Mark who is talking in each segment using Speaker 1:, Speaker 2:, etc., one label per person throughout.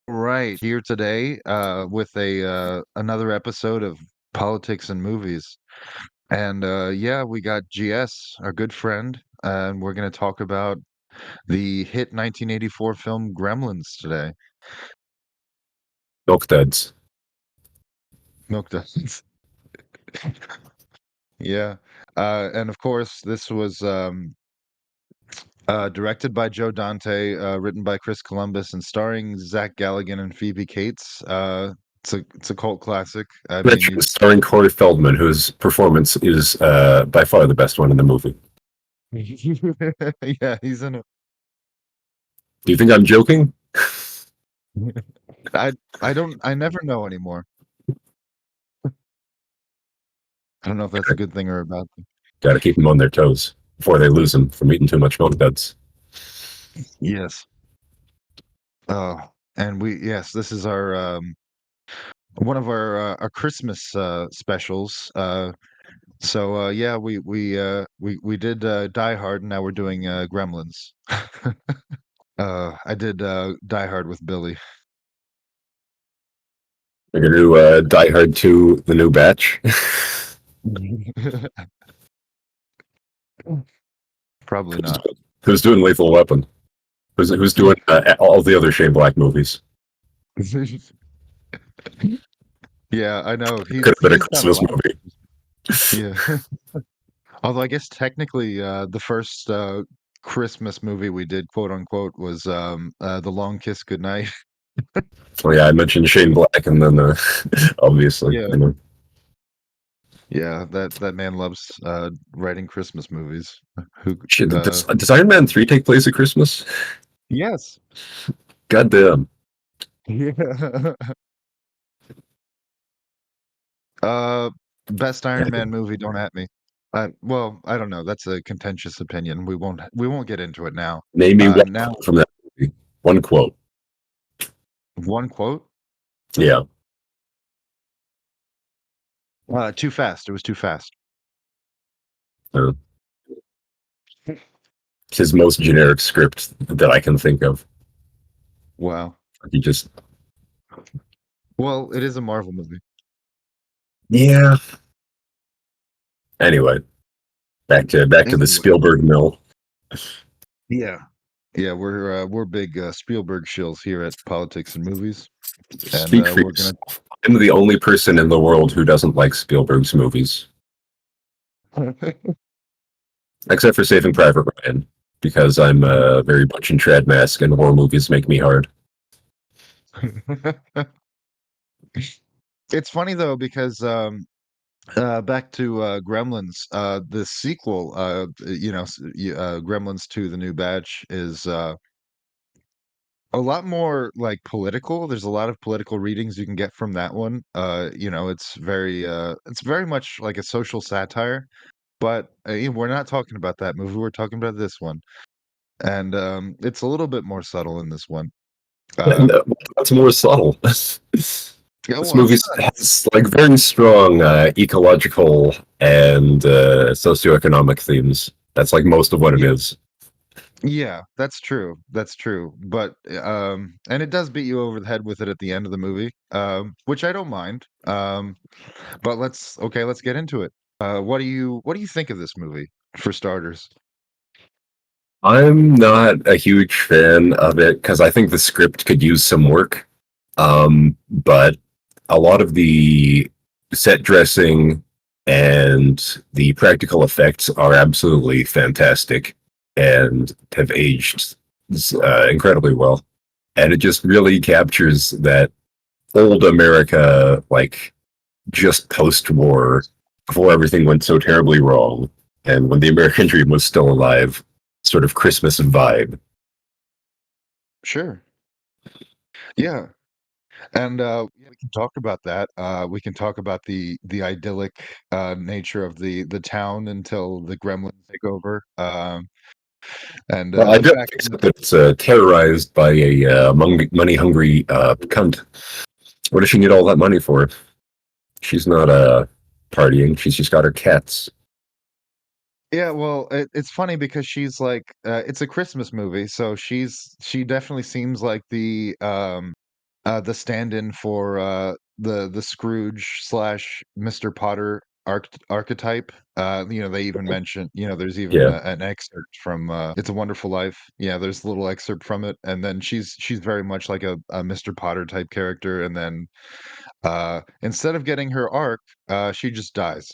Speaker 1: Right, here today with a another episode of Politics and Movies. And yeah, we got GS, our good friend, and we're going to talk about the hit 1984 film Gremlins today.
Speaker 2: Milk duds.
Speaker 1: Milk Duds. Yeah. And of course, this was directed by Joe Dante, written by Chris Columbus, and starring Zach Galligan and Phoebe Cates. It's a cult classic. I
Speaker 2: That's
Speaker 1: mean,
Speaker 2: true. Starring Corey Feldman, whose performance is by far the best one in the movie.
Speaker 1: yeah, he's in it.
Speaker 2: Do you think I'm joking?
Speaker 1: I never know anymore. I don't know if that's a good thing or a bad thing.
Speaker 2: Got to keep them on their toes before they lose them from eating too much milk duds.
Speaker 1: Yes. Oh, and yes, this is our one of our Christmas specials. So yeah, we did Die Hard, and now we're doing Gremlins. I did Die Hard with Billy.
Speaker 2: They're going to do Die Hard 2, the new batch.
Speaker 1: Probably not.
Speaker 2: Who's doing Lethal Weapon? Who's doing all the other Shane Black movies?
Speaker 1: Yeah, I know.
Speaker 2: Could have been a
Speaker 1: He's done a
Speaker 2: Christmas
Speaker 1: lot.
Speaker 2: movie.
Speaker 1: Yeah. Although I guess technically, the first Christmas movie we did, quote unquote, was The Long Kiss Goodnight.
Speaker 2: Oh yeah, I mentioned Shane Black, and then obviously,
Speaker 1: Yeah.
Speaker 2: you know.
Speaker 1: Yeah, that man loves writing Christmas movies. Who
Speaker 2: Shit, does Iron Man 3 take place at Christmas?
Speaker 1: Yes.
Speaker 2: Goddamn.
Speaker 1: Yeah. Uh Best Iron Man movie, don't at me. Well, I don't know. That's a contentious opinion. We won't get into it now.
Speaker 2: Name me one
Speaker 1: Now
Speaker 2: quote from that movie. One quote.
Speaker 1: one quote.
Speaker 2: Yeah.
Speaker 1: Too fast. It was too fast.
Speaker 2: Uh, his most generic script that I can think of.
Speaker 1: Wow.
Speaker 2: He just
Speaker 1: Well, it is a Marvel movie.
Speaker 2: yeah. Anyway, back to the
Speaker 1: Anyway.
Speaker 2: Spielberg mill.
Speaker 1: Yeah. Yeah, we're big Spielberg shills here at Politics and Movies, and
Speaker 2: Speak for
Speaker 1: we're gonna.
Speaker 2: yourself. I'm the only person in the world who doesn't like Spielberg's movies, except for Saving Private Ryan, because I'm very Butch and Trad Mask, and horror movies make me hard.
Speaker 1: It's funny though because back to Gremlins, the sequel, Gremlins 2, the new batch, is a lot more like political. There's a lot of political readings you can get from that one. It's very much like a social satire. But we're not talking about that movie. We're talking about this one, and it's a little bit more subtle in this one. Um,
Speaker 2: That's more subtle.
Speaker 1: yeah,
Speaker 2: This
Speaker 1: well,
Speaker 2: movie has like very strong ecological and socioeconomic themes. That's like most of what it
Speaker 1: yeah,
Speaker 2: is.
Speaker 1: yeah, that's true. That's true. But and it does beat you over the head with it at the end of the movie, which I don't mind. But let's get into it. What do you think of this movie for starters?
Speaker 2: I'm not a huge fan of it because I think the script could use some work. But a lot of the set dressing and the practical effects are absolutely fantastic and have aged incredibly well. And it just really captures that old America, like just post war, before everything went so terribly wrong, and when the American dream was still alive, sort of Christmas vibe.
Speaker 1: Sure. Yeah. And yeah, we can talk about that. We can talk about the idyllic nature of the town until the gremlins take over. And
Speaker 2: Well, I
Speaker 1: the
Speaker 2: do
Speaker 1: fact,
Speaker 2: accept that it's terrorized by a money-hungry cunt. What does she need all that money for? She's not partying. She's just got her cats.
Speaker 1: yeah, well, it's funny because she's like, it's a Christmas movie, so she definitely seems like the stand-in for the Scrooge slash Mr. Potter archetype. They even mention, there's even
Speaker 2: Yeah.
Speaker 1: an excerpt from It's a Wonderful Life. Yeah, there's a little excerpt from it, and then she's very much like a Mr. Potter type character, and then instead of getting her arc, she just dies.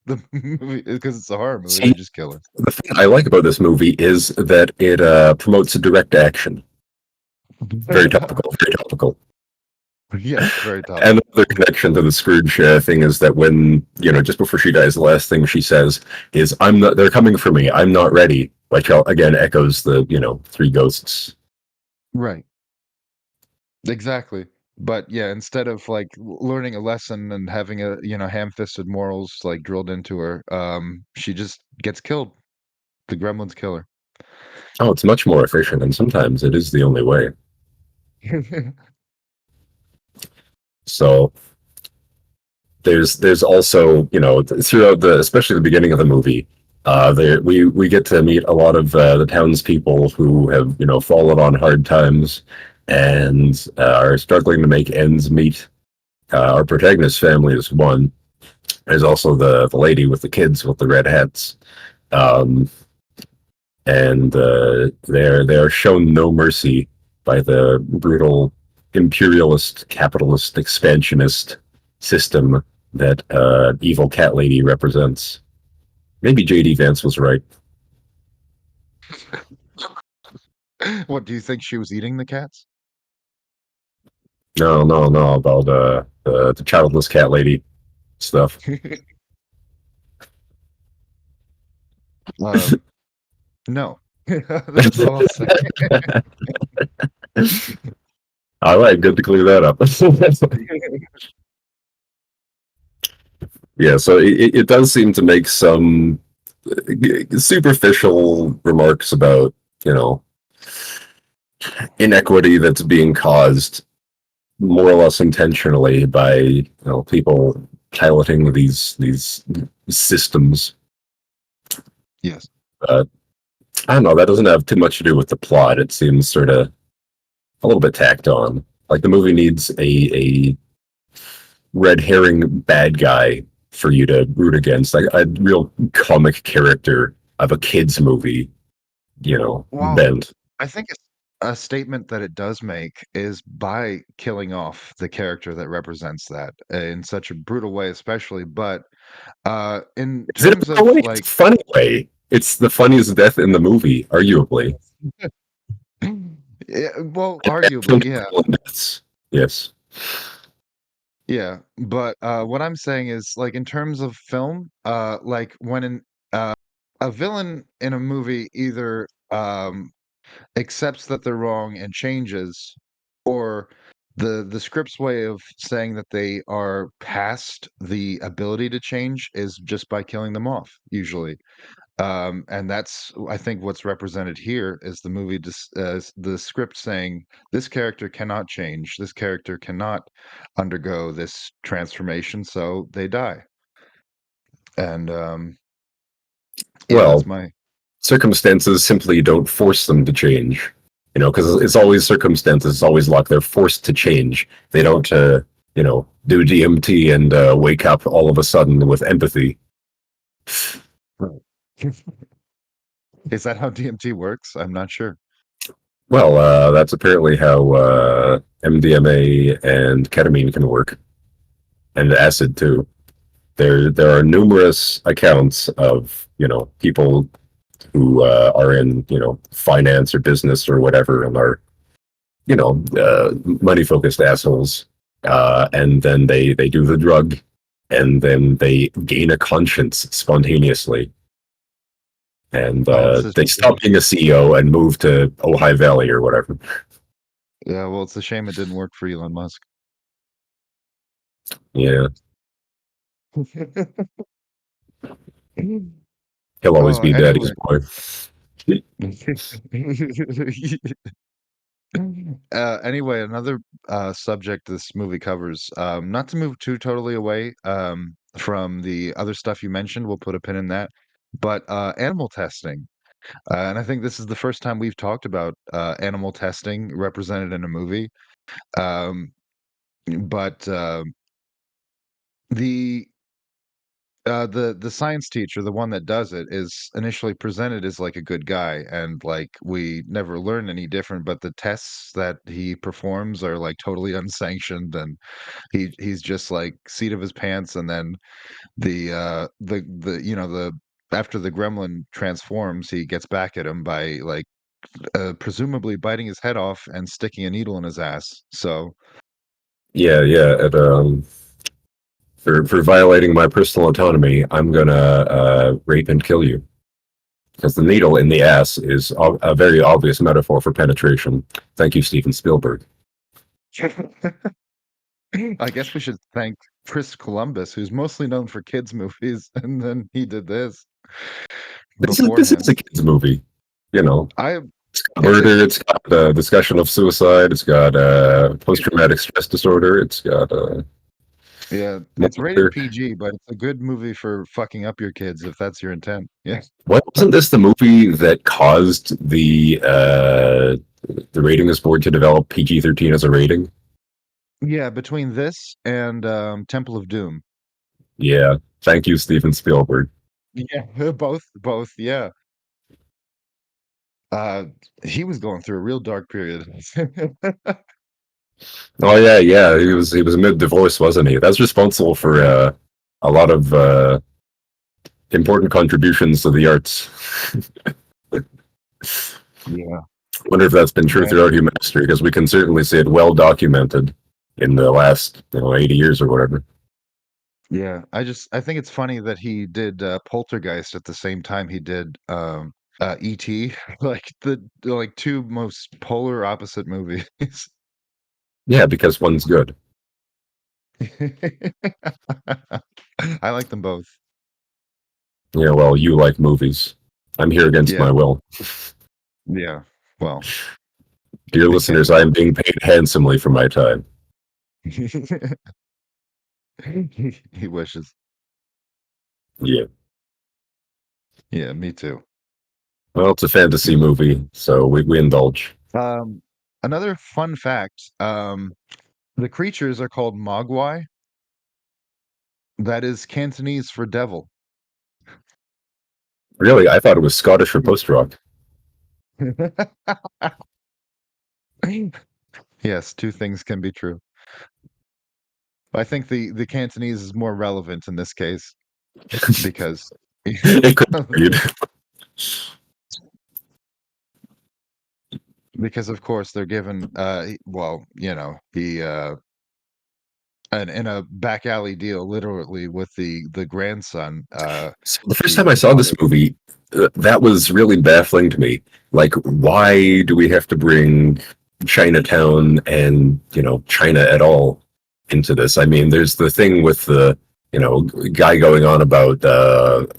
Speaker 1: The movie, because it's a horror movie, they
Speaker 2: See,
Speaker 1: just kill her.
Speaker 2: the thing I like about this movie is that it promotes direct action. Very topical. Very topical.
Speaker 1: Yes, very
Speaker 2: And
Speaker 1: topical.
Speaker 2: the connection to the Scrooge thing is that when, just before she dies, the last thing she says is, "I'm not. They're coming for me. I'm not ready." Which again echoes the, three ghosts.
Speaker 1: Right. Exactly. But yeah, instead of like learning a lesson and having ham-fisted morals like drilled into her, she just gets killed. The gremlins kill her.
Speaker 2: Oh, it's much more efficient, and sometimes it is the only way. So there's also, throughout especially the beginning of the movie, there we get to meet a lot of the townspeople who have, fallen on hard times and are struggling to make ends meet. Our protagonist's family is one. There's also the lady with the kids with the red hats. Um, and they're shown no mercy by the brutal imperialist, capitalist, expansionist system that evil cat lady represents. Maybe JD Vance was right.
Speaker 1: What do you think she was eating the cats?
Speaker 2: No, no, no, about the childless cat lady stuff.
Speaker 1: Um, no. That's all I'll say.
Speaker 2: All right, good to clear that up. Yeah, so it does seem to make some superficial remarks about, you know, inequity that's being caused more or less intentionally by, people piloting these systems.
Speaker 1: Yes.
Speaker 2: But I don't know. That doesn't have too much to do with the plot. It seems sort of a little bit tacked on. Like the movie needs a red herring bad guy for you to root against, like a real comic character of a kids movie.
Speaker 1: Well,
Speaker 2: Bent.
Speaker 1: I think it's a statement that it does make is by killing off the character that represents that in such a brutal way, especially. But in
Speaker 2: Is it a
Speaker 1: terms
Speaker 2: brutal
Speaker 1: of
Speaker 2: way? It's
Speaker 1: like,
Speaker 2: a funny way. It's the funniest death in the movie, arguably.
Speaker 1: yeah, well,
Speaker 2: And some
Speaker 1: arguably, yeah,
Speaker 2: brutal deaths. Yes.
Speaker 1: yeah. But what I'm saying is, like, in terms of film, like uh, a villain in a movie either accepts that they're wrong and changes, or the script's way of saying that they are past the ability to change is just by killing them off, usually. And that's, I think, what's represented here is the movie, the script saying this character cannot change, this character cannot undergo this transformation, so they die. And yeah, that's
Speaker 2: Well,
Speaker 1: my
Speaker 2: circumstances simply don't force them to change. Because it's always circumstances, it's always luck. They're forced to change. They don't, do DMT and wake up all of a sudden with empathy.
Speaker 1: Right. Is that how DMT works? I'm not sure.
Speaker 2: Well, that's apparently how MDMA and ketamine can work, and acid too. There are numerous accounts of people who are in finance or business or whatever and are money focused assholes, and then they do the drug, and then they gain a conscience spontaneously, and
Speaker 1: Oh, it's a
Speaker 2: they stop being a CEO and move to Ojai Valley or whatever.
Speaker 1: yeah, well, it's a shame it didn't work for Elon Musk.
Speaker 2: Yeah, he'll always
Speaker 1: Oh,
Speaker 2: be daddy's
Speaker 1: anyway,
Speaker 2: boy.
Speaker 1: Anyway, another subject this movie covers, not to move too totally away from the other stuff you mentioned, we'll put a pin in that, but animal testing. And I think this is the first time we've talked about animal testing represented in a movie. Um, but the the science teacher, the one that does it, is initially presented as like a good guy, and like we never learn any different. But the tests that he performs are like totally unsanctioned, and he's just like seat of his pants. And then the the after the gremlin transforms, he gets back at him by like presumably biting his head off and sticking a needle in his ass. So
Speaker 2: Yeah, yeah. For violating my personal autonomy, I'm gonna rape and kill you. Because the needle in the ass is a very obvious metaphor for penetration. Thank you, Steven Spielberg.
Speaker 1: I guess we should thank Chris Columbus, who's mostly known for kids' movies, and then he did this
Speaker 2: This is
Speaker 1: beforehand.
Speaker 2: a kids movie, you know.
Speaker 1: I
Speaker 2: It's got
Speaker 1: it's a
Speaker 2: murder. It's got discussion of suicide. It's got post traumatic stress disorder. It's got
Speaker 1: yeah, it's rated
Speaker 2: murder.
Speaker 1: PG, but it's a good movie for fucking up your kids if that's your intent. Yeah.
Speaker 2: What wasn't this the movie that caused the ratings board to develop PG-13 as a rating?
Speaker 1: Yeah, between this and Temple of Doom.
Speaker 2: Yeah. Thank you, Steven Spielberg.
Speaker 1: Yeah, both, yeah. Uh he was going through a real dark period.
Speaker 2: Oh yeah, yeah. He was mid divorce, wasn't he? That's responsible for a lot of important contributions to the arts.
Speaker 1: Yeah.
Speaker 2: Wonder if that's been true
Speaker 1: And
Speaker 2: throughout human history, because we can certainly see it well documented in the last 80 years or whatever.
Speaker 1: yeah, I think it's funny that he did Poltergeist at the same time he did E.T. Like the like two most polar opposite movies.
Speaker 2: Yeah, because one's good.
Speaker 1: I like them both.
Speaker 2: Yeah, well, you like movies. I'm here against my
Speaker 1: Yeah,
Speaker 2: will.
Speaker 1: yeah. Well,
Speaker 2: Dear listeners, I am being paid handsomely for my time.
Speaker 1: he wishes.
Speaker 2: Yeah.
Speaker 1: Yeah, me too.
Speaker 2: Well, it's a fantasy movie, so we indulge.
Speaker 1: Um, Another fun fact, the creatures are called Mogwai. That is Cantonese for devil.
Speaker 2: Really, I thought it was Scottish for post rock.
Speaker 1: Yes, two things can be true. I think the Cantonese is more relevant in this case because
Speaker 2: It could be.
Speaker 1: because of course they're given well, he and in a back alley deal literally with the grandson,
Speaker 2: So the first time I
Speaker 1: the
Speaker 2: saw this
Speaker 1: father.
Speaker 2: movie, that was really baffling to me. Like, why do we have to bring Chinatown and China at all into this? I mean, there's the thing with the guy going on about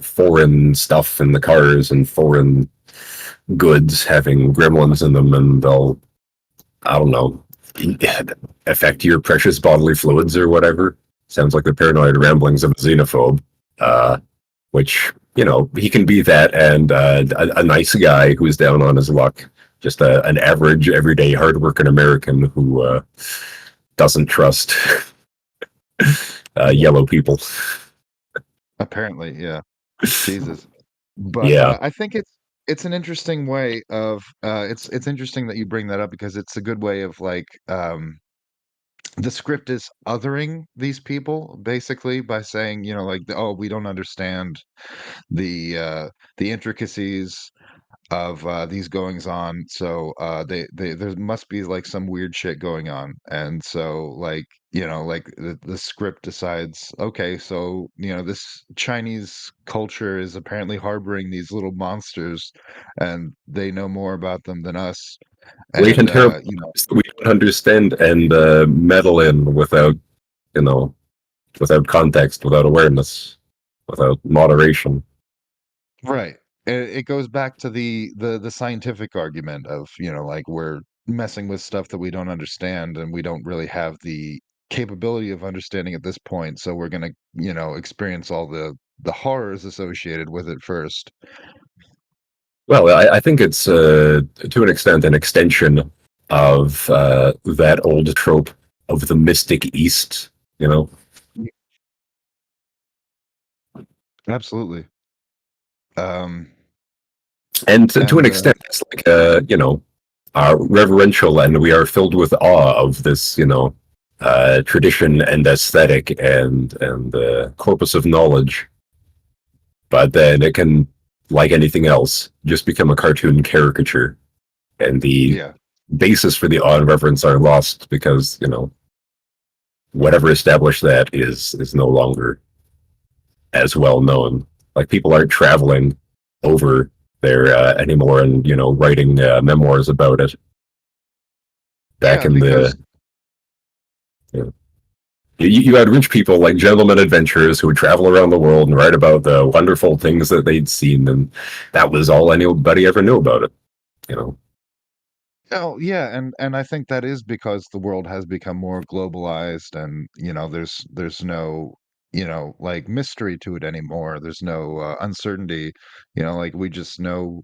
Speaker 2: foreign stuff in the cars and foreign goods having gremlins in them, and they'll I don't know affect your precious bodily fluids or whatever. Sounds like the paranoid ramblings of a xenophobe. Uh, which he can be that and a nice guy who's down on his luck, just an average, everyday, hardworking American who doesn't trust yellow people.
Speaker 1: Apparently, yeah. Jesus. But
Speaker 2: Yeah,
Speaker 1: I think it's an interesting way of it's interesting that you bring that up because it's a good way of like the script is othering these people basically by saying, like, oh, we don't understand the the intricacies of these goings on, so they there must be like some weird shit going on. And so like, like the script decides, okay, so this Chinese culture is apparently harboring these little monsters, and they know more about them than us.
Speaker 2: great
Speaker 1: And
Speaker 2: and terrible things that we don't understand and meddle in without you know without context, without awareness, without moderation.
Speaker 1: right. it goes back to the scientific argument of, like, we're messing with stuff that we don't understand, and we don't really have the capability of understanding at this point, so we're gonna, experience all the horrors associated with it first.
Speaker 2: Well, I think it's to an extent an extension of that old trope of the mystic East. You know,
Speaker 1: Absolutely. Um,
Speaker 2: and to an
Speaker 1: and,
Speaker 2: extent, it's like reverential, and we are filled with awe of this, tradition and aesthetic and corpus of knowledge. But then it can, like anything else, just become a cartoon caricature, and the
Speaker 1: yeah.
Speaker 2: basis for the awe and reverence are lost because whatever established that is no longer as well known. Like people aren't traveling over there anymore, and writing memoirs about it. Back
Speaker 1: Yeah,
Speaker 2: in the
Speaker 1: because
Speaker 2: you, know, you had rich people like gentlemen adventurers who would travel around the world and write about the wonderful things that they'd seen, and that was all anybody ever knew about it. You know.
Speaker 1: oh, yeah, and I think that is because the world has become more globalized, and, there's no, like, mystery to it anymore. There's no, uncertainty, like, we just know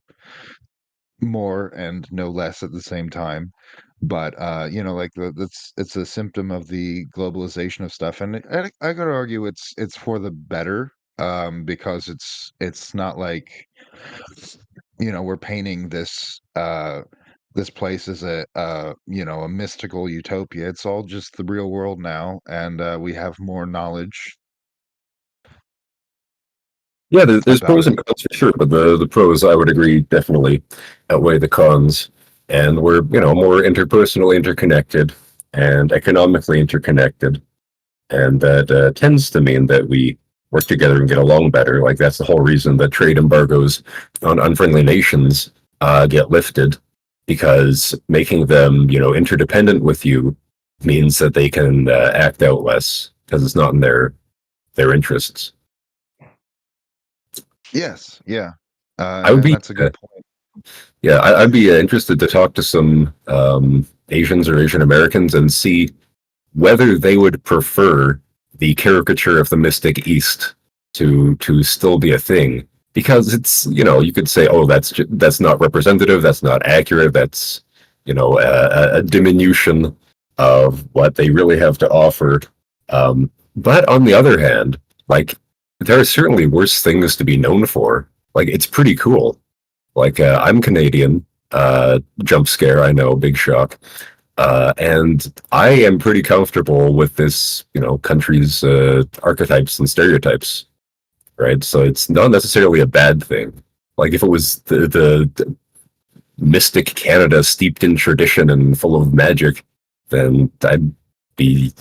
Speaker 1: more and know less at the same time. But, like, it's a symptom of the globalization of stuff, and I gotta argue it's for the better, because it's not like, we're painting this place as a mystical utopia. It's all just the real world now, and, we have more knowledge
Speaker 2: Yeah, there's
Speaker 1: about
Speaker 2: pros
Speaker 1: it.
Speaker 2: and cons for sure, but the pros I would agree definitely outweigh the cons, and we're more interpersonally interconnected and economically interconnected, and that tends to mean that we work together and get along better. Like that's the whole reason that trade embargoes on unfriendly nations get lifted, because making them interdependent with you means that they can act out less because it's not in their interests.
Speaker 1: Yes, yeah,
Speaker 2: I would
Speaker 1: and
Speaker 2: be
Speaker 1: that's a good point.
Speaker 2: Yeah, I'd be interested to talk to some Asians or Asian Americans and see whether they would prefer the caricature of the Mystic East to still be a thing. Because it's you could say, oh, that's not representative, that's not accurate, that's a diminution of what they really have to offer. But on the other hand, like there are certainly worse things to be known for. Like it's pretty cool. Like I'm Canadian. Jump scare, I know, big shock. And I am pretty comfortable with this, country's archetypes and stereotypes, right? So it's not necessarily a bad thing. Like if it was the mystic Canada steeped in tradition and full of magic, then I'd be,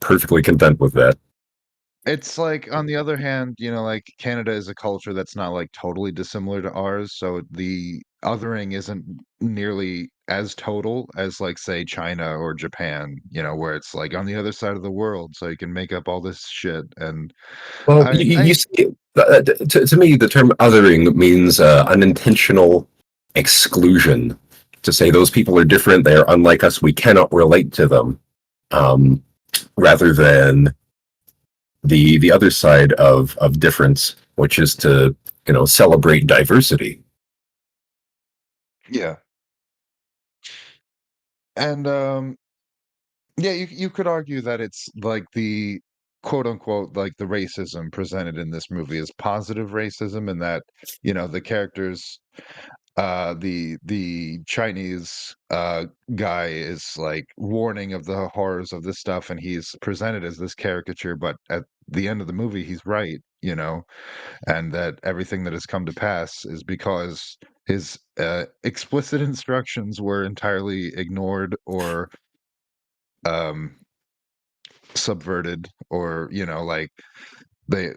Speaker 2: perfectly content with that.
Speaker 1: It's like, on the other hand, like, Canada is a culture that's not, like, totally dissimilar to ours, so the othering isn't nearly as total as, like, say, China or Japan, where it's, like, on the other side of the world, so you can make up all this shit, and
Speaker 2: Well, you
Speaker 1: I
Speaker 2: see, to me, the term othering means unintentional exclusion. To say those people are different, they are unlike us, we cannot relate to them, um, rather than the other side of difference, which is to celebrate diversity.
Speaker 1: yeah, and, yeah, you could argue that it's, like, the quote, unquote, like, the racism presented in this movie is positive racism, and that, the characters the Chinese guy is like warning of the horrors of this stuff, and he's presented as this caricature, but at the end of the movie he's right, and that everything that has come to pass is because his explicit instructions were entirely ignored or um subverted, or like they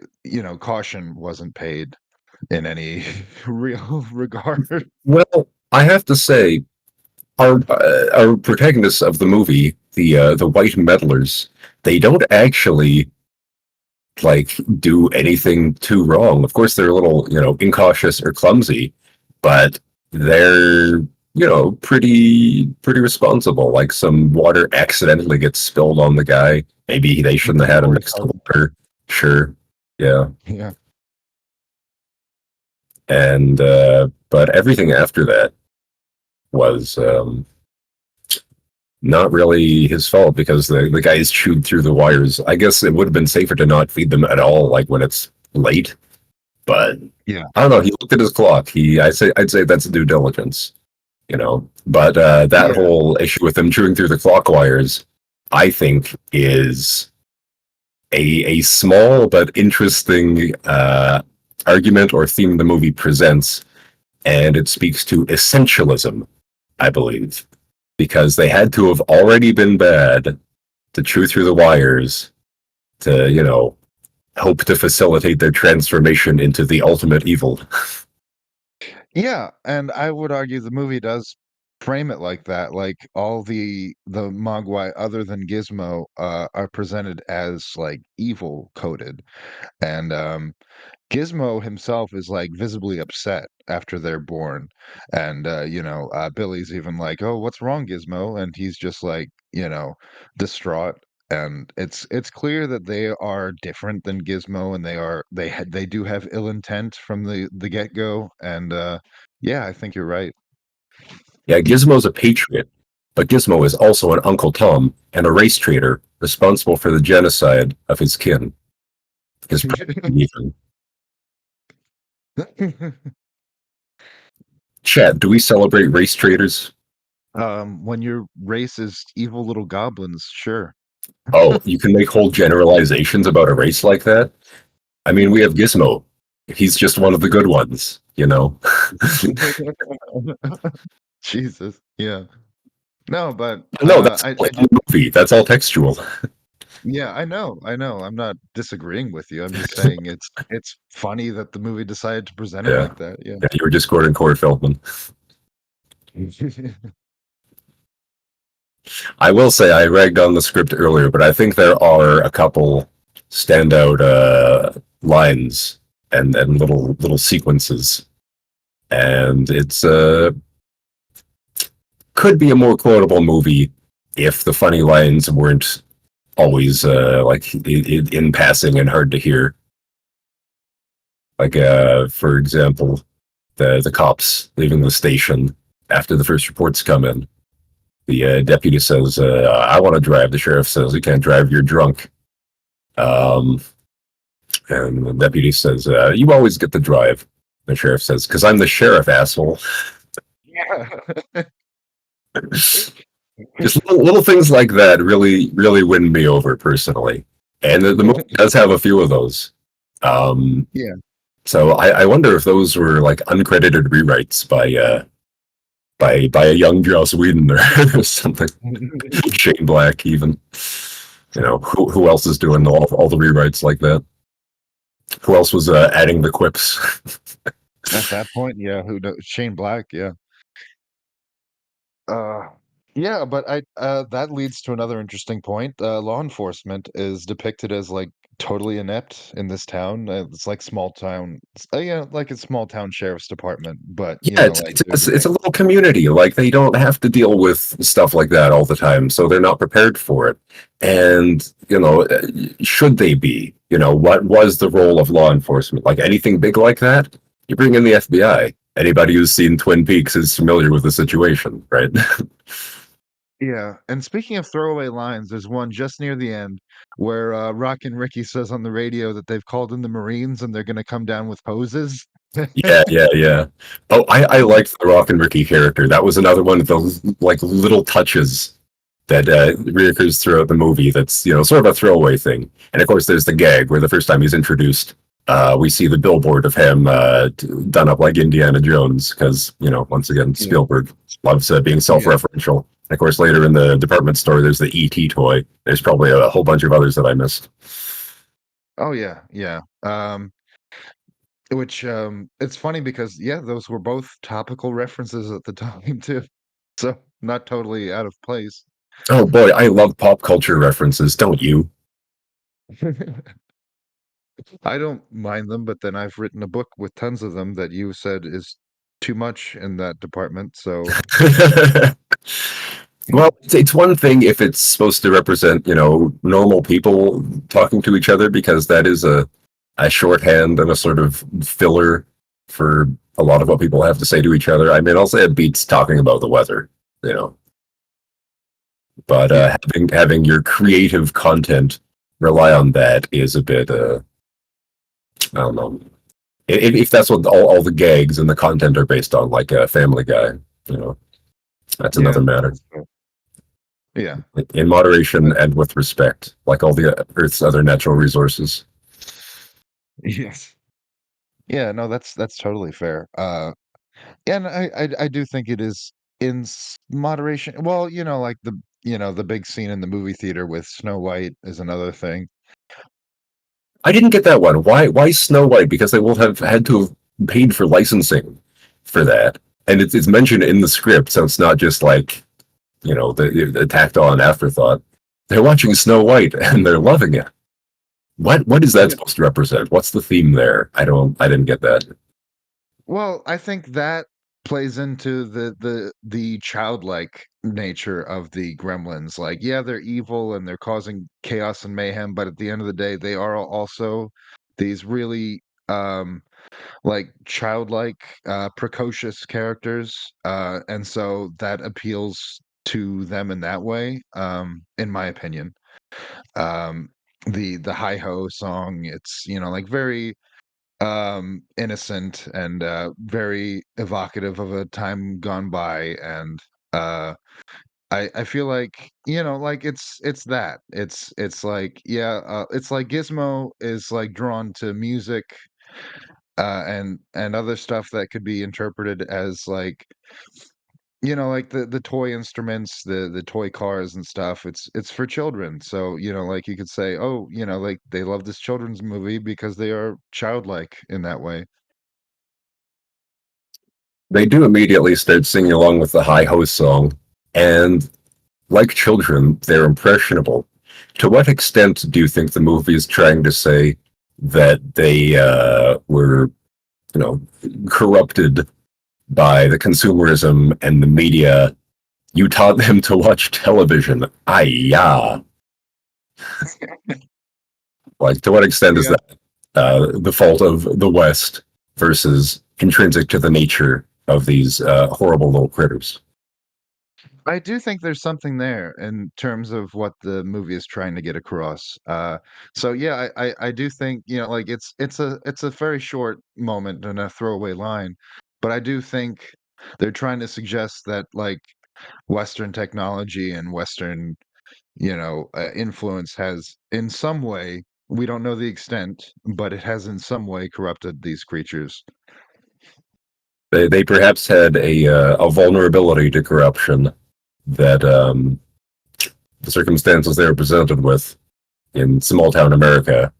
Speaker 1: caution wasn't paid in any real regard.
Speaker 2: Well, I have to say, our protagonists of the movie, the white meddlers, they don't actually like do anything too wrong. Of course, they're a little, incautious or clumsy, but they're, pretty responsible. Like some water accidentally gets spilled on the guy. Maybe they shouldn't have had him
Speaker 1: Before he
Speaker 2: next to
Speaker 1: fell.
Speaker 2: water. Sure. Yeah.
Speaker 1: Yeah.
Speaker 2: And but everything after that was not really his fault because the guys chewed through the wires. I guess it would have been safer to not feed them at all, like when it's late. But
Speaker 1: Yeah.
Speaker 2: I don't know. He looked at his clock. I'd say that's due diligence, But that
Speaker 1: Yeah.
Speaker 2: whole issue with them chewing through the clock wires, I think, is a small but interesting argument or theme the movie presents, and it speaks to essentialism, I believe, because they had to have already been bad to chew through the wires to, hope to facilitate their transformation into the ultimate evil.
Speaker 1: Yeah, and I would argue the movie does frame it like that. Like all the Mogwai other than Gizmo are presented as like evil coded. And Gizmo himself is like visibly upset after they're born. And Billy's even like, "Oh, what's wrong, Gizmo?" And he's just like, distraught. And it's clear that they are different than Gizmo, and they do have ill intent from the get-go. And yeah, I think you're right.
Speaker 2: Yeah, Gizmo's a patriot, but Gizmo is also an Uncle Tom and a race traitor responsible for the genocide of his kin. His even. Chad, do we celebrate race traitors?
Speaker 1: When your race is evil little goblins, sure.
Speaker 2: Oh, you can make whole generalizations about a race like that? I mean, we have Gizmo. He's just one of the good ones.
Speaker 1: Jesus, yeah. No, but
Speaker 2: No, that's
Speaker 1: I
Speaker 2: like
Speaker 1: do.
Speaker 2: the movie. That's all textual.
Speaker 1: Yeah, I know. I'm not disagreeing with you. I'm just saying it's funny that the movie decided to present it
Speaker 2: Yeah.
Speaker 1: like that. Yeah.
Speaker 2: Yeah, you were just quoting Corey Feldman. I will say I ragged on the script earlier, but I think there are a couple standout lines and little sequences, and it's could be a more quotable movie if the funny lines weren't always like in passing and hard to hear. Like for example, the cops leaving the station after the first reports come in. The deputy says, "I want to drive." The sheriff says, "You can't drive. You're drunk." Um, and the deputy says, "You always get the drive." The sheriff says, "Because I'm the sheriff, asshole."
Speaker 1: Yeah.
Speaker 2: Just little things like that really win me over personally. And the movie does have a few of those. Um,
Speaker 1: Yeah.
Speaker 2: so I wonder if those were like uncredited rewrites by a young Joss Whedon or something. Shane Black, even. Who else is doing all the rewrites like that? Who else was adding the quips?
Speaker 1: At that point, yeah, who knows? Shane Black, yeah. Uh, yeah, but that leads to another interesting point. Law enforcement is depicted as like totally inept in this town. It's like small town, yeah, like a small town sheriff's department. But
Speaker 2: Yeah, it's,
Speaker 1: like
Speaker 2: it's
Speaker 1: they're
Speaker 2: it's it's a
Speaker 1: depicted.
Speaker 2: little community. Like they don't have to deal with stuff like that all the time, so they're not prepared for it. And should they be? What was the role of law enforcement? Like anything big like that, you bring in the FBI. Anybody who's seen Twin Peaks is familiar with the situation, right?
Speaker 1: Yeah, and speaking of throwaway lines, there's one just near the end where Rock and Ricky says on the radio that they've called in the Marines and they're going to come down with hoses.
Speaker 2: Yeah, yeah, yeah. Oh, I liked the Rock and Ricky character. That was another one of the like little touches that reoccurs throughout the movie. That's sort of a throwaway thing. And of course, there's the gag where the first time he's introduced, we see the billboard of him done up like Indiana Jones because once again
Speaker 1: Yeah.
Speaker 2: Spielberg loves being
Speaker 1: Yeah.
Speaker 2: self-referential. And of course, later in the department store, there's the ET toy. There's probably a whole bunch of others that I missed.
Speaker 1: Oh yeah, yeah. Which it's funny because yeah, those were both topical references at the time too. So not totally out of place.
Speaker 2: Oh boy, I love pop culture references, don't you?
Speaker 1: I don't mind them, but then I've written a book with tons of them that you said is too much in that department. So
Speaker 2: Well, it's one thing if it's supposed to represent, normal people talking to each other, because that is a shorthand and a sort of filler for a lot of what people have to say to each other. I mean, I'll say it beats talking about the weather, you know. But
Speaker 1: yeah,
Speaker 2: having your creative content rely on that is a bit, I don't know. If that's what all the gags and the content are based on, like a Family Guy, you know, that's another
Speaker 1: yeah,
Speaker 2: matter.
Speaker 1: that's fair. Yeah,
Speaker 2: In moderation and with respect, like all the Earth's other natural resources.
Speaker 1: yes, yeah. No, that's totally fair. Yeah, and I do think it is in moderation. Well, like the big scene in the movie theater with Snow White is another thing.
Speaker 2: I didn't get that one. Why Snow White? Because they will have had to have paid for licensing for that, and it's mentioned in the script, so it's not just like the tacked on afterthought. They're watching Snow White and they're loving it. What is that
Speaker 1: Yeah.
Speaker 2: supposed to represent? What's the theme there? I didn't get that.
Speaker 1: Well, I think that plays into the childlike nature of the Gremlins. Like, yeah, they're evil and they're causing chaos and mayhem, but at the end of the day, they are also these really like childlike, precocious characters, and so that appeals to them in that way, in my opinion. Um, the Hi Ho song, it's like very innocent and very evocative of a time gone by, and uh I feel like like it's that it's like yeah, it's like Gizmo is like drawn to music, and other stuff that could be interpreted as like like the toy instruments, the toy cars and stuff. It's for children, so like you could say, oh, like they love this children's movie because they are childlike in that way.
Speaker 2: They do immediately start singing along with the Hi Ho song, and like children, they're impressionable. To what extent do you think the movie is trying to say that they were, you know, corrupted by the consumerism and the media? You taught them to watch television. Ah, yeah. Like, to what extent is
Speaker 1: Yeah.
Speaker 2: that the fault of the West versus intrinsic to the nature of these horrible little critters?
Speaker 1: I do think there's something there in terms of what the movie is trying to get across. So yeah, I do think, like it's a very short moment and a throwaway line, but I do think they're trying to suggest that like Western technology and Western, influence has in some way, we don't know the extent, but it has in some way corrupted these creatures.
Speaker 2: They perhaps had a vulnerability to corruption that the circumstances they were presented with in small town America,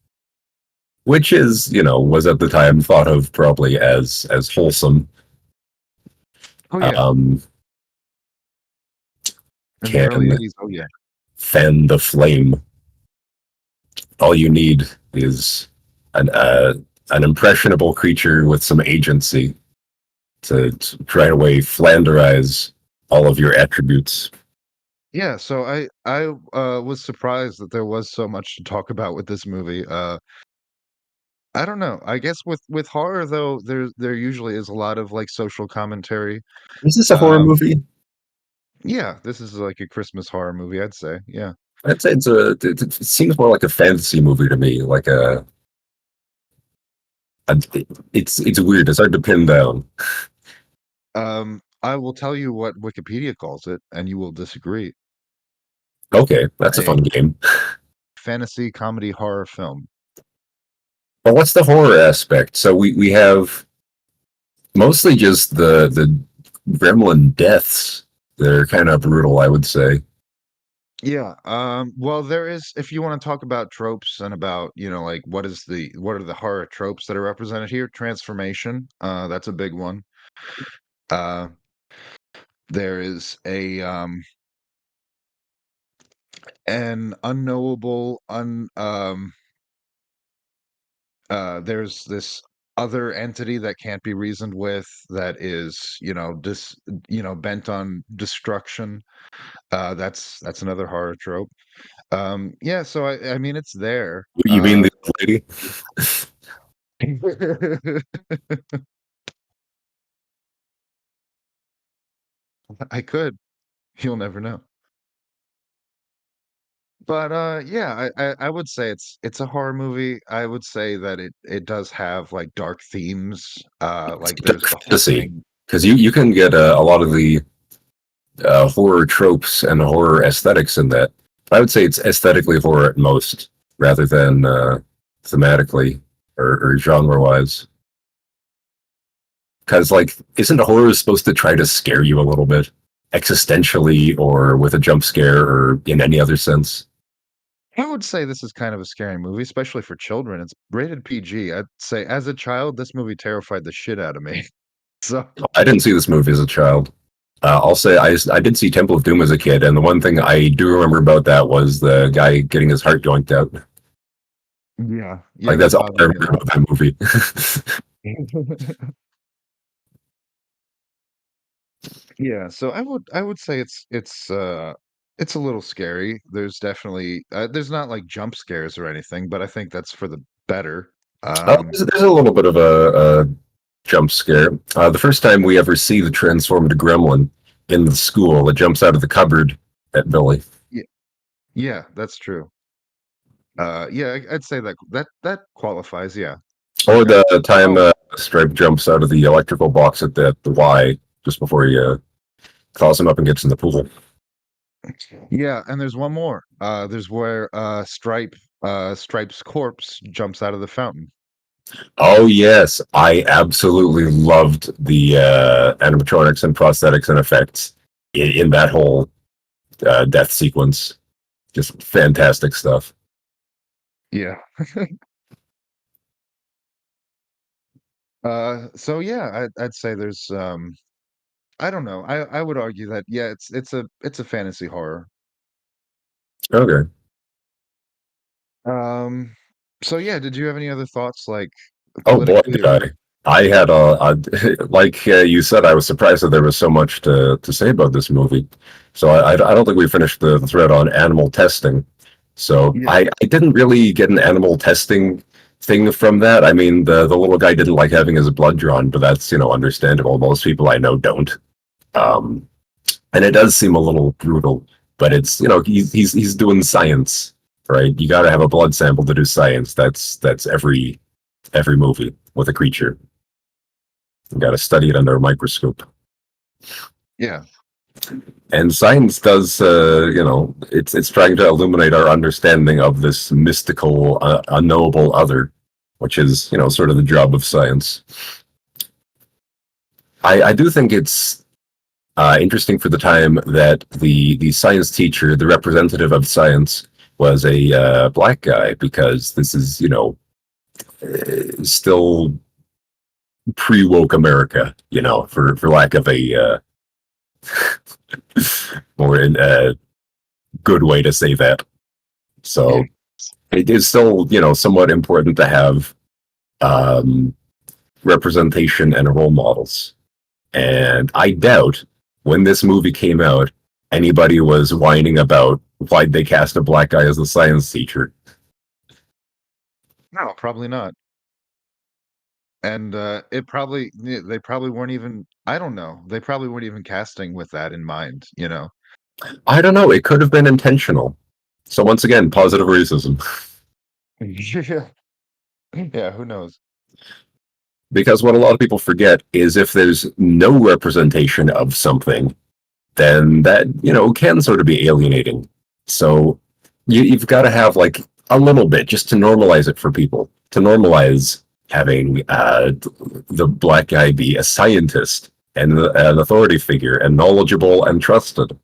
Speaker 2: which is, was at the time thought of probably as wholesome,
Speaker 1: Oh yeah,
Speaker 2: um,
Speaker 1: in the early
Speaker 2: can
Speaker 1: 80s. Oh yeah.
Speaker 2: fan the flame. All you need is an uh, an impressionable creature with some agency to try to way flanderize all of your attributes.
Speaker 1: Yeah, so I was surprised that there was so much to talk about with this movie. I don't know. I guess with horror though, there usually is a lot of like social commentary.
Speaker 2: Is this a horror
Speaker 1: Um,
Speaker 2: movie?
Speaker 1: yeah, this is like a Christmas horror movie, I'd say. Yeah.
Speaker 2: I'd say it seems more like a fantasy movie to me, like a it's weird. It's hard to pin down.
Speaker 1: I will tell you what Wikipedia calls it, and you will disagree.
Speaker 2: Okay, that's a
Speaker 1: A
Speaker 2: fun game.
Speaker 1: fantasy comedy horror film.
Speaker 2: But what's the horror aspect? So we have mostly just the gremlin deaths. They're kind of brutal, I would say.
Speaker 1: Yeah, well, there is if you wanna talk about tropes and about, like, what are the horror tropes that are represented here? Transformation, that's a big one. Uh, there is an unknowable, there's this other entity that can't be reasoned with that is, bent on destruction. That's another horror trope. Yeah, so I mean, it's there.
Speaker 2: You mean the old lady?
Speaker 1: I could. You'll never know. But, yeah, I would say it's a horror movie. I would say that it does have, like, dark themes, like, there's
Speaker 2: Dark
Speaker 1: the whole
Speaker 2: fantasy,
Speaker 1: thing.
Speaker 2: because you can get a lot of the horror tropes and horror aesthetics in that. I would say it's aesthetically horror at most, rather than thematically or genre wise. Because like, isn't horror supposed to try to scare you a little bit, existentially, or with a jump scare, or in any other sense?
Speaker 1: I would say this is kind of a scary movie, especially for children. It's rated PG. I'd say as a child, this movie terrified the shit out of me. So
Speaker 2: I didn't see this movie as a child. I'll say I did see Temple of Doom as a kid, and the one thing I do remember about that was the guy getting his heart joinked out.
Speaker 1: yeah, yeah,
Speaker 2: Like
Speaker 1: that
Speaker 2: that's all I
Speaker 1: bothered me a
Speaker 2: remember
Speaker 1: lot.
Speaker 2: about that movie.
Speaker 1: Yeah, so I would say it's a little scary. There's definitely there's not like jump scares or anything, but I think that's for the better.
Speaker 2: Oh,
Speaker 1: Um
Speaker 2: there's a little bit of a jump scare. The first time we ever see the transformed gremlin in the school, it jumps out of the cupboard at Billy.
Speaker 1: yeah, yeah, that's true. Yeah, I'd say that qualifies, yeah.
Speaker 2: Or
Speaker 1: Okay.
Speaker 2: the time
Speaker 1: Oh,
Speaker 2: Stripe jumps out of the electrical box at the Y just before he calls him up and gets in the pool.
Speaker 1: yeah, and there's one more. There's where Stripe's corpse jumps out of the fountain.
Speaker 2: Oh yes, I absolutely loved the animatronics and prosthetics and effects in that whole death sequence. Just fantastic stuff.
Speaker 1: Yeah. So yeah, I'd say there's I don't know. I would argue that yeah, it's a fantasy horror.
Speaker 2: Okay.
Speaker 1: Um, so yeah, did you have any other thoughts like
Speaker 2: Oh boy,
Speaker 1: politically
Speaker 2: did
Speaker 1: or
Speaker 2: I! I had like you said, I was surprised that there was so much to say about this movie. So I don't think we finished the thread on animal testing. So
Speaker 1: yeah,
Speaker 2: I didn't really get an animal testing thing from that. I mean, the little guy didn't like having his blood drawn, but that's understandable. Most people I know don't. Um, and it does seem a little brutal, but it's he's doing science, right? You got to have a blood sample to do science. That's every movie with a creature. You got to study it under a microscope.
Speaker 1: yeah,
Speaker 2: And science does, it's trying to illuminate our understanding of this mystical, unknowable other, which is, sort of the job of science. I do think it's interesting for the time that the science teacher, the representative of science, was a black guy because this is, still pre woke America, for lack of a more good way to say that.
Speaker 1: yeah.
Speaker 2: So it is still, somewhat important to have um, representation and role models. And I doubt when this movie came out, anybody was whining about why'd they cast a black guy as a science teacher.
Speaker 1: No, probably not. And they probably weren't even I don't know. They probably weren't even casting with that in mind, you know.
Speaker 2: I don't know. It could have been intentional. So once again, positive racism.
Speaker 1: Yeah. Yeah, who knows?
Speaker 2: Because what a lot of people forget is if there's no representation of something, then that can sort of be alienating. So you've got to have like a little bit just to normalize it for people, to normalize having the black guy be a scientist and an authority figure and knowledgeable and trusted.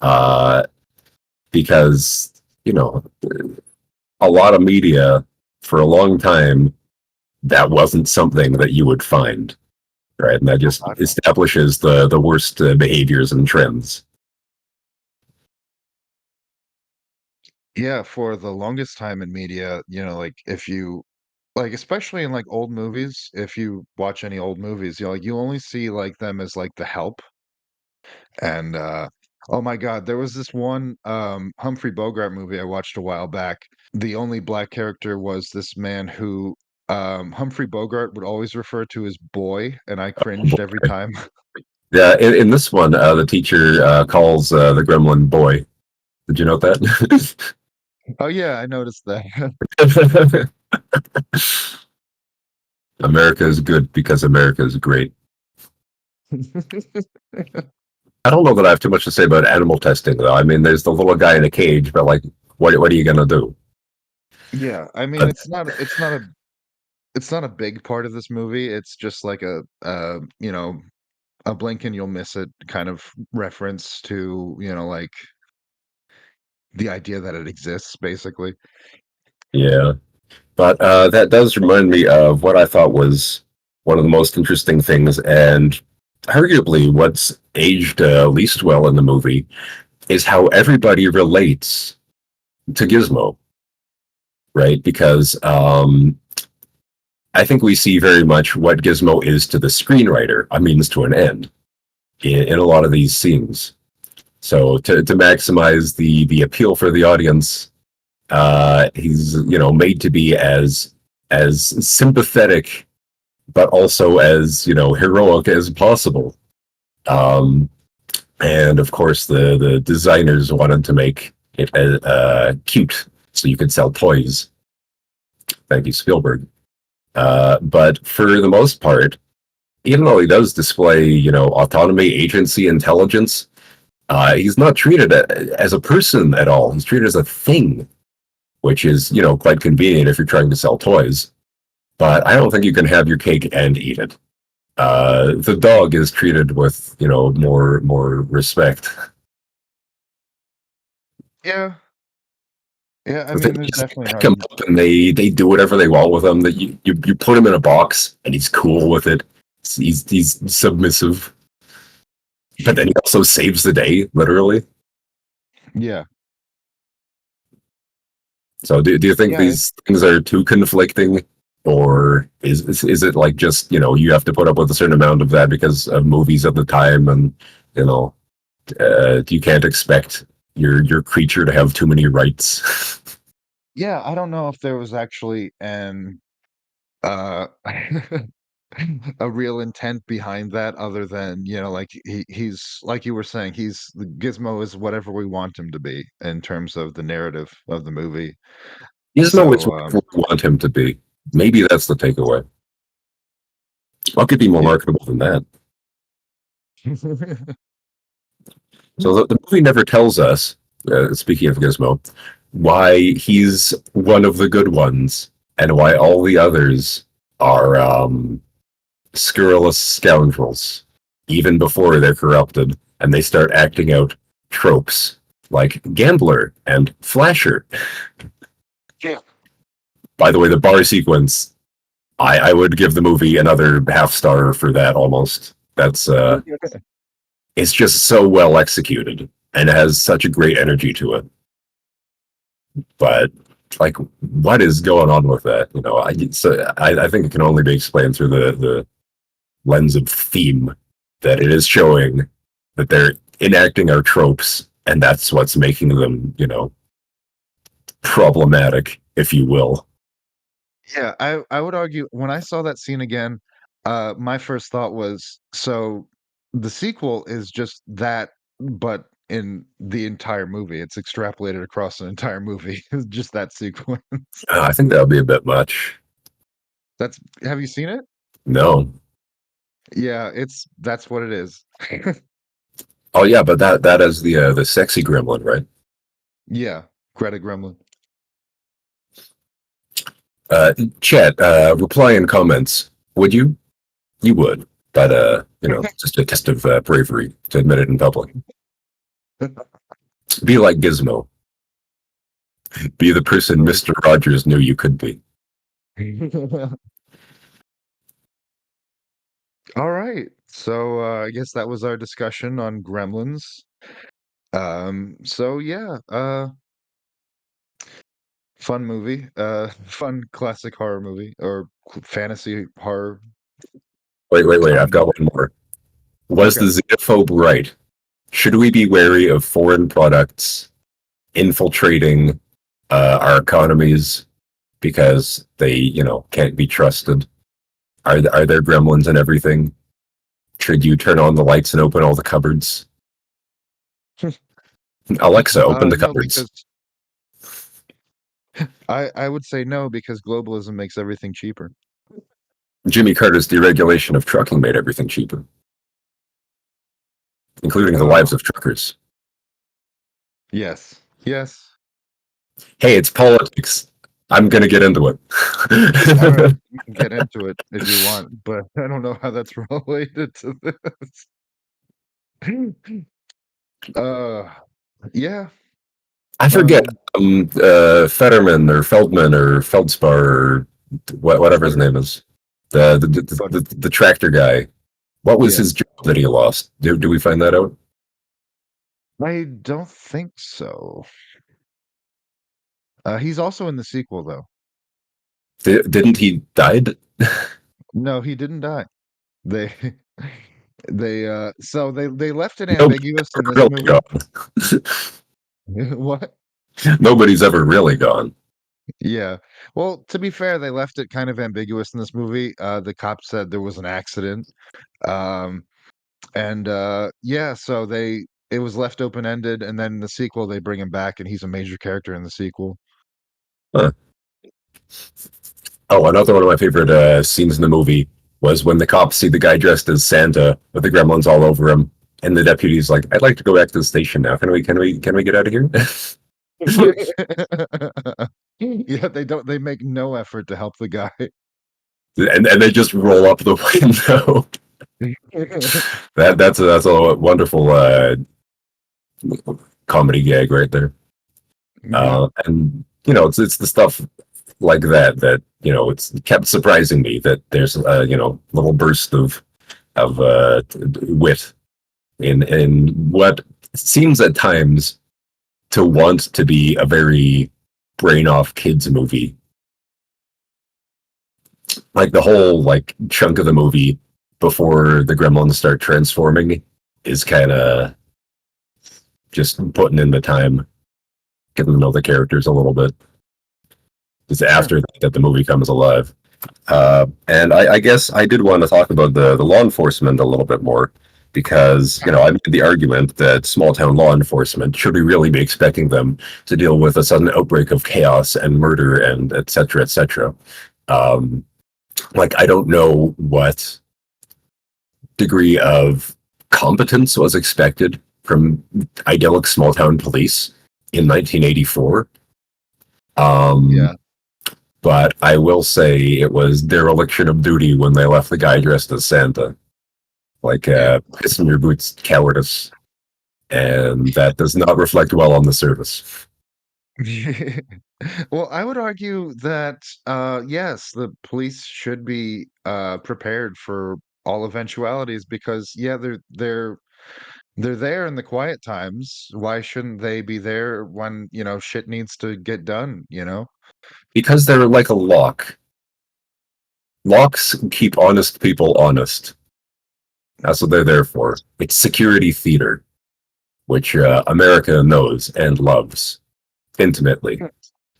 Speaker 2: Uh, because a lot of media for a long time that wasn't something that you would find, right? And that
Speaker 1: Oh,
Speaker 2: just
Speaker 1: God, no.
Speaker 2: establishes the worst behaviors and trends.
Speaker 1: Yeah, for the longest time in media, like if you like, especially in, like, old movies, if you watch any old movies, like, you only see, like, them as, like, the help, and, oh my god, there was this one, Humphrey Bogart movie I watched a while back. The only black character was this man who, Humphrey Bogart would always refer to as "boy," and I cringed every time.
Speaker 2: Yeah, in this one, the teacher calls the gremlin boy. Did you note that?
Speaker 1: Oh, yeah, I noticed that.
Speaker 2: America is good because America is great. I don't know that I have too much to say about animal testing, though. I mean, there's the little guy in a cage, but like, what are you gonna do?
Speaker 1: Yeah, I mean,
Speaker 2: But
Speaker 1: it's not a big part of this movie, it's just like a blink and you'll miss it kind of reference to, like, the idea that it exists, basically.
Speaker 2: yeah, but that does remind me of what I thought was one of the most interesting things, and arguably what's aged least well in the movie is how everybody relates to Gizmo, right? Because I think we see very much what Gizmo is to the screenwriter, a means to an end, in a lot of these scenes. So to maximize the appeal for the audience, he's made to be as sympathetic, but also as heroic as possible. Um, and of course, the designers wanted to make it cute, so you could sell toys. Thank you, Spielberg. But for the most part, even though he does display, autonomy, agency, intelligence, he's not treated as a person at all. He's treated as a thing, which is, quite convenient if you're trying to sell toys. But I don't think you can have your cake and eat it. The dog is treated with, more respect.
Speaker 1: Yeah. Yeah, I
Speaker 2: They
Speaker 1: mean, there's
Speaker 2: just
Speaker 1: definitely an
Speaker 2: pick him
Speaker 1: argument.
Speaker 2: up and they do whatever they want with him. That you put him in a box and he's cool with it. He's submissive, but then he also saves the day, literally.
Speaker 1: Yeah.
Speaker 2: So do you think
Speaker 1: Yeah,
Speaker 2: these things are too conflicting, or is it like just you have to put up with a certain amount of that because of movies at the time, and you know you can't expect your creature to have too many rights?
Speaker 1: yeah, I don't know if there was actually uh a real intent behind that other than, like, he's like you were saying, he's the Gizmo is whatever we want him to be in terms of the narrative of the movie.
Speaker 2: Gizmo is
Speaker 1: So,
Speaker 2: whatever we want him to be. Maybe that's the takeaway. What could be more
Speaker 1: yeah.
Speaker 2: marketable than that? So the movie never tells us, speaking of Gizmo, why he's one of the good ones and why all the others are scurrilous scoundrels, even before they're corrupted and they start acting out tropes like gambler and flasher.
Speaker 1: Yeah.
Speaker 2: By the way, the bar sequence, I would give the movie another half star for that almost. That's it's just so well executed and has such a great energy to it. But like, what is going on with that? I think it can only be explained through the lens of theme, that it is showing that they're enacting our tropes, and that's what's making them, problematic, if you will.
Speaker 1: Yeah, I would argue when I saw that scene again, my first thought was, so the sequel is just that, but in the entire movie, it's extrapolated across an entire movie. It's just that sequence.
Speaker 2: I think that would be a bit much.
Speaker 1: That's Have you seen it?
Speaker 2: No.
Speaker 1: Yeah, that's what it is.
Speaker 2: Oh yeah, but that is the sexy gremlin, right?
Speaker 1: Yeah, Greta Gremlin.
Speaker 2: Uh, Chat, reply in comments. Would you? You would, but just a test of bravery to admit it in public. Be like Gizmo. Be the person Mister Rogers knew you could be.
Speaker 1: All right. So I guess that was our discussion on Gremlins. So yeah, Fun movie, fun classic horror movie or fantasy horror
Speaker 2: Wait. I've got
Speaker 1: comedy.
Speaker 2: one more. Was the
Speaker 1: Okay.
Speaker 2: xenophobe right? Should we be wary of foreign products infiltrating our economies because they, can't be trusted? Are there gremlins and everything? Should you turn on the lights and open all the cupboards? Alexa, open the
Speaker 1: No,
Speaker 2: cupboards.
Speaker 1: because I would say no because globalism makes everything cheaper.
Speaker 2: Jimmy Carter's deregulation of trucking made everything cheaper, including the lives
Speaker 1: Oh,
Speaker 2: of truckers.
Speaker 1: yes. Yes.
Speaker 2: Hey, it's politics. I'm going to get into it.
Speaker 1: All right, you can get into it if you want, but I don't know how that's related to this. Uh, yeah.
Speaker 2: I forget.
Speaker 1: Um,
Speaker 2: Fetterman or Feldman or Feldspar or whatever his name is.
Speaker 1: but
Speaker 2: The tractor guy. What was his
Speaker 1: yes,
Speaker 2: job that he lost? Do we find that out?
Speaker 1: I don't think so. He's also in the sequel, though.
Speaker 2: Didn't he died?
Speaker 1: No, he didn't die. They they left it
Speaker 2: Nobody's
Speaker 1: ambiguous in
Speaker 2: ever
Speaker 1: this
Speaker 2: really
Speaker 1: movie.
Speaker 2: gone.
Speaker 1: What?
Speaker 2: Nobody's ever really gone.
Speaker 1: Yeah. Well, to be fair, they left it kind of ambiguous in this movie. The cop said there was an accident. Um, and yeah, so they it was left open-ended, and then in the sequel they bring him back, and he's a major character in the sequel.
Speaker 2: Huh. Oh, another one of my favorite scenes in the movie was when the cops see the guy dressed as Santa with the gremlins all over him, and the deputy's like, "I'd like to go back to the station now. Can we get out of here?"
Speaker 1: Yeah, they make no effort to help the guy.
Speaker 2: and they just roll up the window. That's a wonderful comedy gag right there.
Speaker 1: Yeah.
Speaker 2: And it's the stuff like that it's kept surprising me that there's a little burst of wit in what seems at times to want to be a very brain off kids movie. Like the whole like chunk of the movie before the gremlins start transforming is kind of just putting in the time, getting to know the characters a little bit. It's
Speaker 1: Sure.
Speaker 2: after that the movie comes alive. And I guess I did want to talk about the law enforcement a little bit more because, I made the argument that small town law enforcement, should we really be expecting them to deal with a sudden outbreak of chaos and murder and et cetera, et cetera? Um, like, I don't know what degree of competence was expected from idyllic small town police in 1984. Um,
Speaker 1: Yeah.
Speaker 2: but I will say it was dereliction of duty when they left the guy dressed as Santa. Like,
Speaker 1: Yeah.
Speaker 2: piss in your boots cowardice. And that does not reflect well on the service.
Speaker 1: Well, I would argue that yes, the police should be prepared for all eventualities because yeah, they're there in the quiet times. Why shouldn't they be there when, shit needs to get done, you know?
Speaker 2: Because they're like a lock. Locks keep honest people honest. That's what they're there for. It's security theater, which America knows and loves intimately.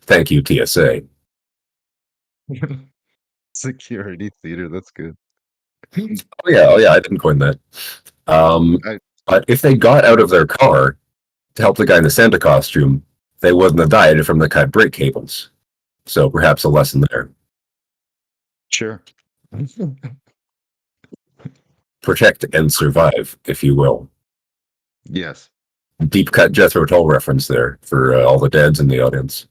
Speaker 2: Thank you, TSA.
Speaker 1: Security theater, that's good.
Speaker 2: Oh yeah, I didn't coin that. Um,
Speaker 1: I
Speaker 2: but if they got out of their car to help the guy in the Santa costume, they wouldn't have died from the cut brake cables. So perhaps a lesson there.
Speaker 1: Sure.
Speaker 2: Protect and survive, if you will.
Speaker 1: Yes.
Speaker 2: Deep cut Jethro Tull reference there for all the dads in the audience.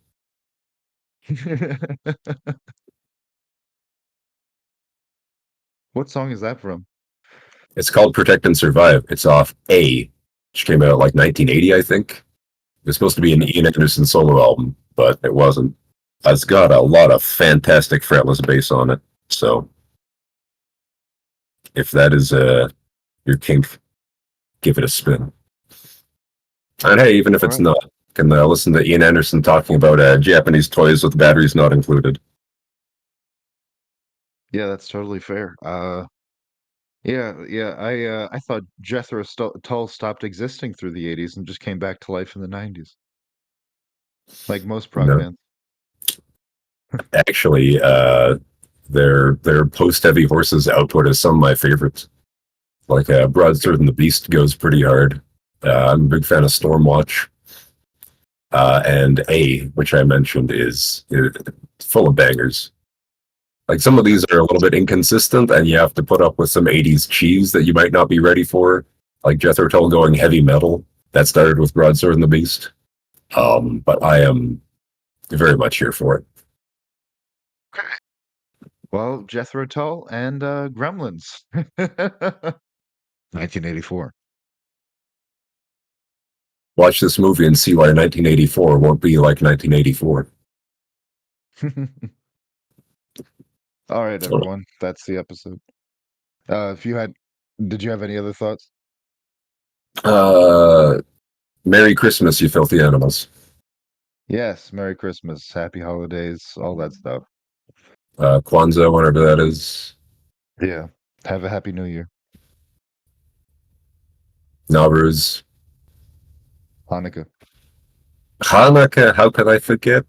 Speaker 1: What song is that from?
Speaker 2: It's called Protect and Survive. It's off A, which came out like 1980, I think. It was supposed to be an Ian Anderson solo album, but it wasn't. It's got a lot of fantastic fretless bass on it. So if that is your kink, give it a spin. And hey, even if
Speaker 1: All
Speaker 2: it's
Speaker 1: right.
Speaker 2: not, Can listen to Ian Anderson talking about Japanese toys with batteries not included.
Speaker 1: Yeah, that's totally fair. Yeah. I thought Tull stopped existing through the '80s and just came back to life in the '90s, like most prog
Speaker 2: No,
Speaker 1: bands.
Speaker 2: actually, their post Heavy Horses output is some of my favorites. Like Broadsword and the Beast goes pretty hard. I'm a big fan of Stormwatch. And A, which I mentioned, is full of bangers. Like some of these are a little bit inconsistent, and you have to put up with some '80s cheese that you might not be ready for. Like Jethro Tull going heavy metal that started with Broadsword and the Beast. But I am very much here for it.
Speaker 1: Well, Jethro Tull and Gremlins, 1984.
Speaker 2: Watch this movie and see why 1984 won't be like 1984.
Speaker 1: All right, everyone, that's the episode. If you had, did you have any other thoughts?
Speaker 2: Uh, Merry Christmas, you filthy animals.
Speaker 1: Yes, Merry Christmas, Happy Holidays, all that stuff.
Speaker 2: Kwanzaa, whatever that is.
Speaker 1: Yeah, have a Happy New Year,
Speaker 2: Nowruz.
Speaker 1: Hanukkah.
Speaker 2: Hanukkah, how could I forget?